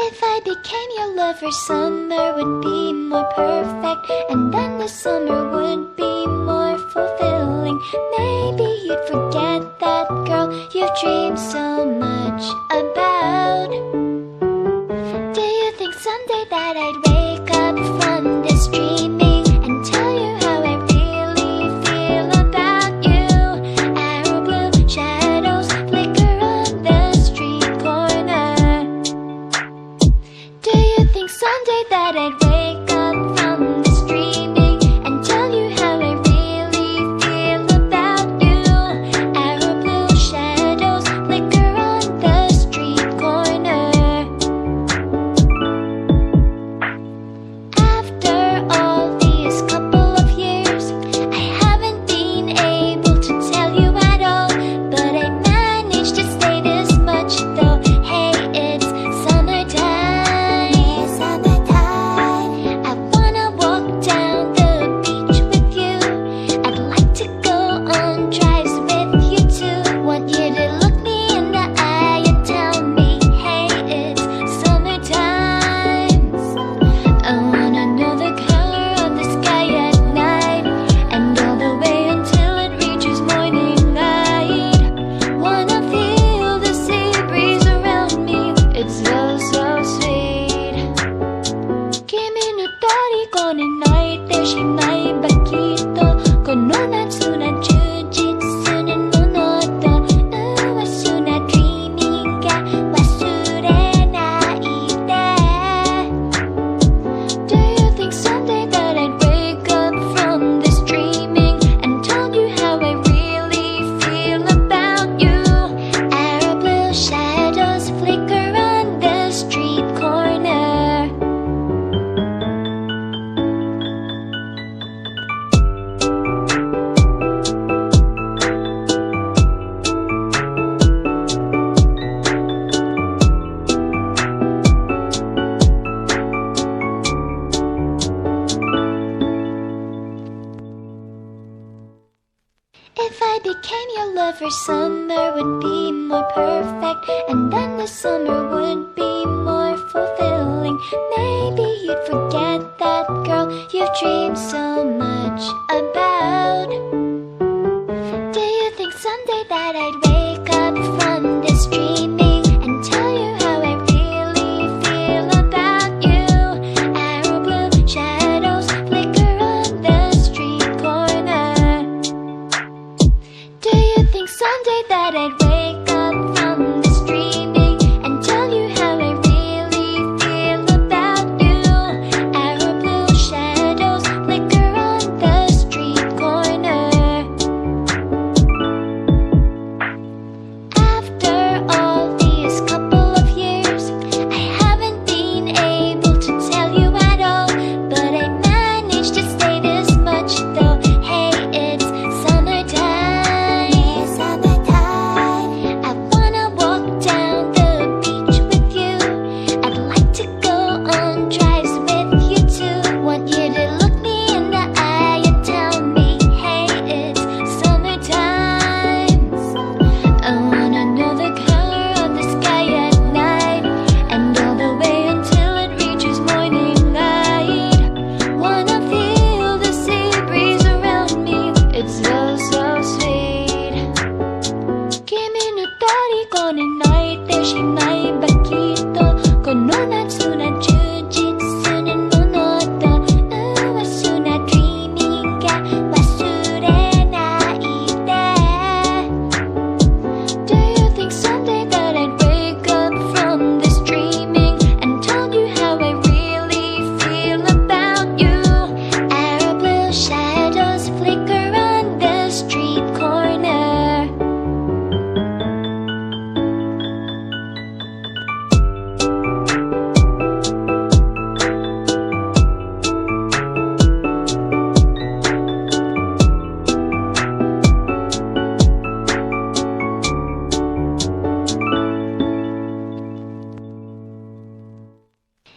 If I became your lover, summer would be more perfect, and then the summer would be more fulfilling. Maybe you'd forget that girl you've dreamed so much about. Do you think someday that I'd wake up from this dreaming and tell you how I really feel about you? Arrow blue shadows flicker on the street corner. Do you think someday that I'd wake up from this dreaming and tell you how I really feel about you? Arrow blue shadows flicker on the street corner. After all these couple of years, I haven't been able to tell you at all, but I managed to say this much though. Hey, it's summertime. It's summertime. I wanna walk down the beach with you. I'd like to go on drives with you too. Want you to look me in the eye and tell me, hey, it's summertime. I wanna know the color of the sky at night, and all the way until it reaches morning light. Wanna feel the sea breeze around me, it's so, so sweet. Kimi no torico ni naite shinai bakito, kono natsu na jujitsu ni monoto, uwasu na dreaming ga wasurenaite. Do you think someday that I'd wake up from this dreaming and tell you how I really feel about you? Arrow blue shadows flicker on the street corner. If I became your lover, summer would be more perfect, and then the summer would be more fulfilling. Maybe you'd forget that girl you've dreamed so much about. Do you think someday that I'd wake up from this dreaming and tell you how I really feel about you? Arrow blue shadows flicker on the street corner. Do you think someday that I'd wake up from this dreaming and tell you how I really feel about you? Arrow blue shadows flicker on the street corner. After all these couple of years, I haven't been able to tell you at all, but I managed to say this much though. Hey, it's summertime. It's summertime. I wanna walk down the beach with you. I'd like to go on drives with you too. Want you to look me in the eye and tell me, hey, it's summertime. I wanna know the color of the sky at night, and all the way until it reaches morning light. Wanna feel the sea breeze around me, it's so, so sweet. Kimi no torico ni naite shinai bakito, kono natsu na jujitsu ni monoto, uwasu na dreaming ga wasurenaite. Do you think someday that I'd wake up from this dreaming and tell you how I really feel about you? Arrow blue shadows flicker on the street corner.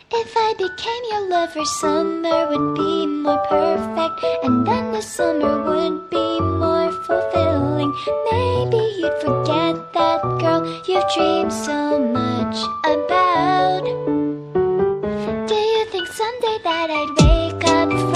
If I became your lover, summer would be more perfect, and then the summer would be more fulfilling. Maybe you'd forget that girl you've dreamed so much about. I'd wake up